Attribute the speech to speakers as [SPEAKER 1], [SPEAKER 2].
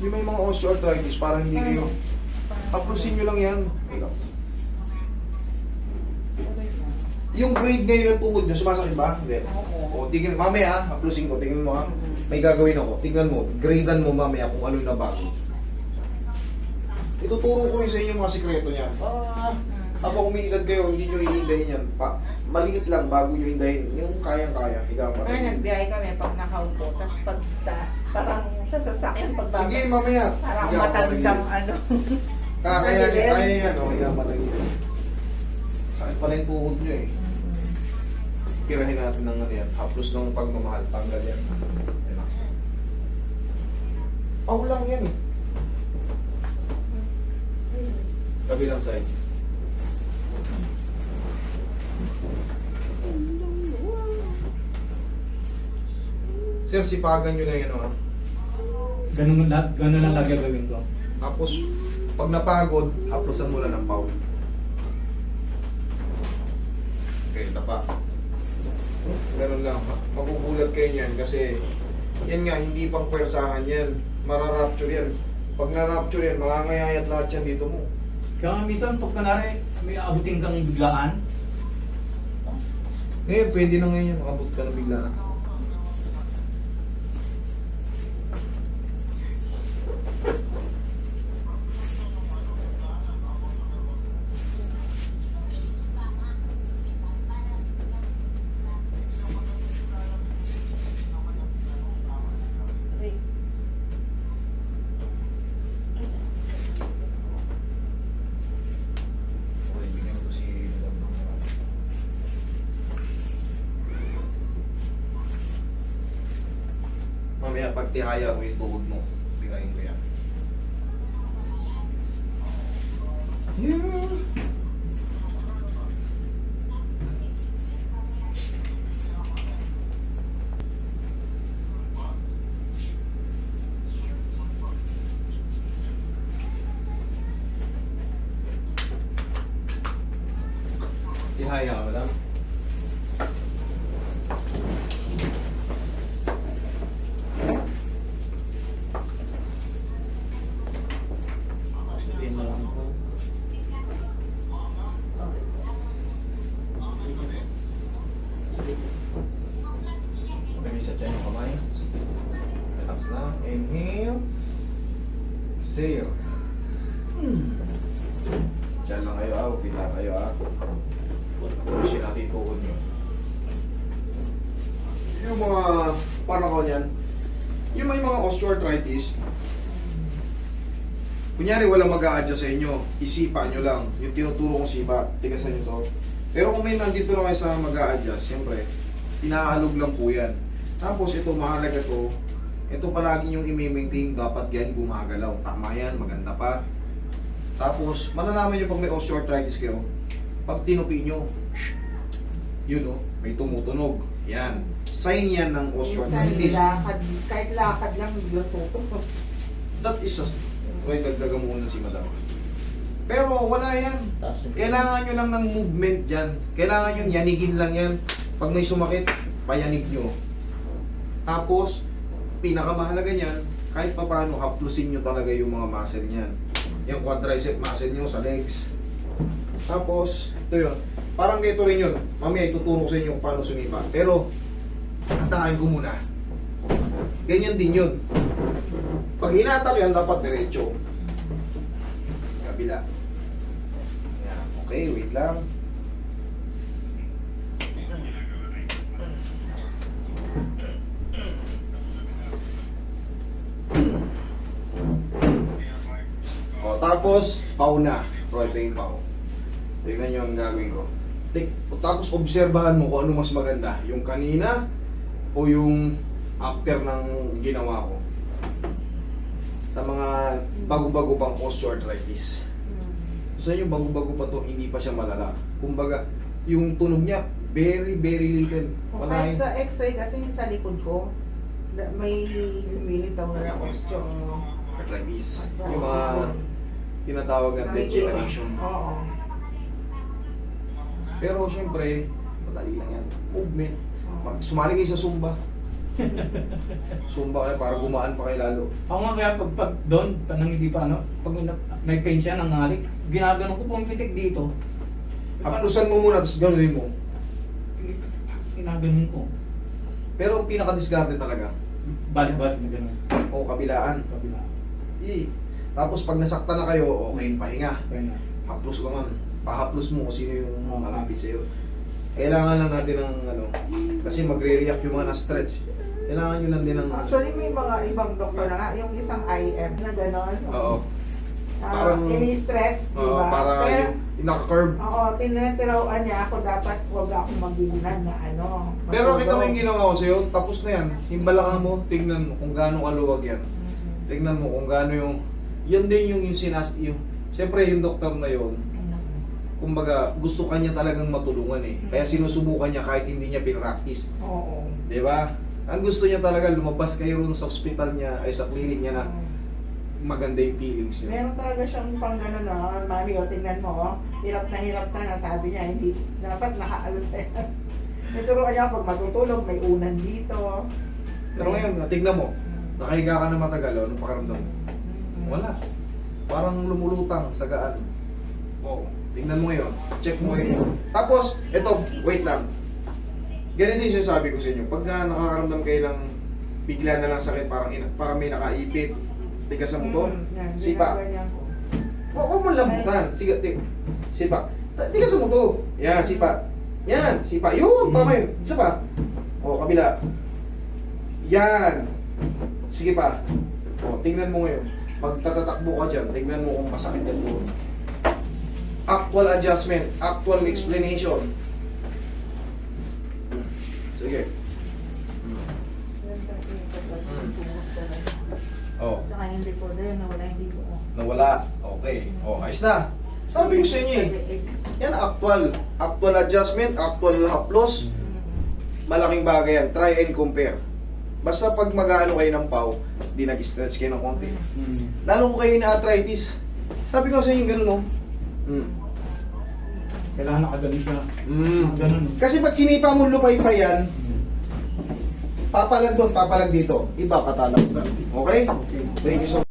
[SPEAKER 1] Yung may mga osteoarthritis, parang hindi kayo. Haplusin nyo lang yan. Yung grade ngayon ng tuhod nyo, sumasakit ba? Hindi. O, tingnan, mamaya haplusin ko, tingnan mo ha. May gagawin ako. Tingnan mo, gradean mo mamaya kung ano na bago. Ituturo ko rin sa inyo mga sikreto niya. Habang umiidad kayo, hindi nyo iindahin yan. Maliit lang bago nyo indahin. Yung kayang-kaya, higa pa.
[SPEAKER 2] Nagbiyahe kami pag nakaupo, tapos pag parang sa sasakyan pagbaba.
[SPEAKER 1] Sige, mamaya.
[SPEAKER 2] Parang
[SPEAKER 1] Higa pa
[SPEAKER 2] matandang
[SPEAKER 1] tagilid.
[SPEAKER 2] ano.
[SPEAKER 1] Kaya yan, o. Higa pa tagilid. Sakit pala yung tuhod nyo eh. Tirahin natin ng ano yan. Haplos ng pagmamahal. Tanggal yan. Relax. Lang yan eh. Kabilang side. Sir, sipagan nyo na yun ha.
[SPEAKER 3] Ganun lang lagi gagawin ko.
[SPEAKER 1] Tapos, pag napagod, haplosan mo lang ng pau. Okay, tapa. Ganun lang. Magugulat kayo niyan kasi yan nga, hindi pang pwersahan yan. Mararapture yan. Pag na-rapture yan, mangangayayat lahat yan dito mo.
[SPEAKER 3] Kaya minsan, pag kanari, may abutin kang biglaan.
[SPEAKER 1] Ngayon, pwede na ngayon yan. Makabot ka na bigla. Okay, bigyan ko si Madam ng marami. Mamaya pag tihaya mo yung tuhod mo, birahin ko yan. Tihaya mo lang.
[SPEAKER 3] Sabihin mo lang ko.
[SPEAKER 1] May sa tiyan yung kamay. Relax na. Inhale. Exhale. Diyan lang kayo ah. Upila kayo ah. Pusin natin yung tuhod nyo. Yung mga panakaw niyan, yung may mga osteoarthritis, kunyari walang mag-a-adjust sa inyo, isipa nyo lang. Yung tinuturo kong sipa, tigasan nyo to. Pero kung may nandito na kayo sa mag-a-adjust, siyempre, pinaalog lang po yan. Tapos ito, mahalaga to. Ito palagi yung i-maintain, dapat yan gumagalaw. Tama yan, maganda pa. Tapos, malalaman nyo pag may osteoarthritis kayo, pag tinupi nyo, yun o, may tumutunog. Yan. Sign yan ng osteoarthritis.
[SPEAKER 2] Kahit lakad lang, luto.
[SPEAKER 1] That is a... Okay, dagdagan mo muna si madam. Pero wala yan. Kailangan nyo lang ng movement dyan. Kailangan nyo yanigin lang yan. Pag may sumakit, payanig nyo. Tapos, pinakamahalaga niyan, kahit pa paano, haplusin nyo talaga yung mga muscle niyan. Yung quadricep muscle nyo sa legs. Tapos, ito yun. Parang ito rin yun. Mamaya ituturo ko sa inyo kung paano sumipa. Pero, atakin ko muna. Ganyan din yun. Pag hinatak yan, dapat diretso. Kabila. Yan. Okay, wait lang. O, tapos, pau na. Roy, pa yung pau. Tignan nyo ang gagawin ko. Tapos, obserbahan mo kung ano mas maganda. Yung kanina o yung after ng ginawa ko. Sa mga bago-bago pang osteoarthritis. Sa inyo, bago-bago pa to, hindi pa siya malala. Kumbaga, yung tunog niya, very, very little.
[SPEAKER 2] Kahit sa x-ray kasi yung sa likod ko, may lumilitaw na
[SPEAKER 1] Arthritis. Yung mga tinatawag na degeneration.
[SPEAKER 2] Oo.
[SPEAKER 1] Pero syempre, madali lang yan. Movement. Sumali kayo sa Zumba. Zumba kayo para gumaan pa kayo lalo.
[SPEAKER 3] Ako nga kaya pag doon, nang hindi pa ano, pag may pain siya, nanghalik, ginagano ko pong pitik dito.
[SPEAKER 1] Haplusan mo muna, tapos ganunin mo.
[SPEAKER 3] Ginaganon ko.
[SPEAKER 1] Pero ang pinaka-discarte talaga,
[SPEAKER 3] Balik-balik na gano'n.
[SPEAKER 1] o kabilaan.
[SPEAKER 3] Kabila.
[SPEAKER 1] Tapos pag nasaktan na kayo, okay, pahinga.
[SPEAKER 3] Kaya na.
[SPEAKER 1] Haplos ka man. Pahaplos mo kung sino yung
[SPEAKER 3] Oo.
[SPEAKER 1] malapit sa'yo. Kailangan lang natin ng ano, kasi magre-react yung mga na-stretch. Kailangan nyo lang din ng...
[SPEAKER 2] Actually, may mga ibang doktor na nga, yung isang IM na gano'n.
[SPEAKER 1] Oo. Parang-
[SPEAKER 2] ini-stretch, di
[SPEAKER 1] Oo,
[SPEAKER 2] ba?
[SPEAKER 1] para
[SPEAKER 2] Kaya,
[SPEAKER 1] yung naka-curve.
[SPEAKER 2] oo, tinatirawan niya ako, dapat huwag ako magilan na ano.
[SPEAKER 1] Pero kita mo
[SPEAKER 2] matulog.
[SPEAKER 1] yung ginawa ko sa'yo, tapos na yan. Yung balakang mo, tingnan mo kung gaano kaluwag yan.
[SPEAKER 2] Mhm.
[SPEAKER 1] Tingnan mo kung gaano yung... Yan din yung sinas... Yung, siyempre yung doktor na yon, kumbaga gusto kanya talagang matulungan eh. Kaya sinusubukan niya kahit hindi niya pinractice.
[SPEAKER 2] Oo.
[SPEAKER 1] Di ba? Ang gusto niya talaga lumabas kayo ron sa ospital niya, ay sa clinic niya na maganda yung feelings niya.
[SPEAKER 2] Meron talaga siyang pang gano'n, no? Mami, o, tingnan mo, oh. Hirap ka na, sabi niya, hindi, dapat nakaalos eh. Naturuan niya pag matutulog, may unan dito.
[SPEAKER 1] Pero ngayon, tignan mo, nakahiga ka na matagal, anong pakaramdam mo? Wala. Parang lumulutang, sagaan. Oo. Tingnan mo ngayon. Check mo ngayon. Tapos, eto, wait lang. Ganito yung sinasabi ko sa inyo. Pagka nakakaramdam kayo ng bigla na lang sakit, parang may nakaipit, tigas sa muto, sipa. Huwag mo lambutan. Sige, sipa. Tigas sa muto. Yan, sipa. Yan, sipa. Yun, tama yun. Isa pa. O, kabila. Yan. Sige pa. O, tingnan mo ngayon. Pag tatatakbo ka dyan, tingnan mo kung masakit yan doon. Actual adjustment, actual explanation. Sige. Oh,
[SPEAKER 2] Tsaka hindi po din, nawala hindi po.
[SPEAKER 1] nawala. Okay. Oh, ayos na. Sabi ko sa inyo eh. Yan, actual adjustment, actual haplos. Malaking bagay yan. Try and compare. Basta pag mag-aano kayo ng pau, di nag-stretch kayo ng konti. Lalo kung kayo na-arthritis. Sabi ko sa inyo ganun, no?
[SPEAKER 3] Kailangan nakaganon siya. Ganun.
[SPEAKER 1] Kasi pag sinipa mo lupay pa yan, papalag doon, papalag dito. Iba katalab ka. Okay? Thank you so much.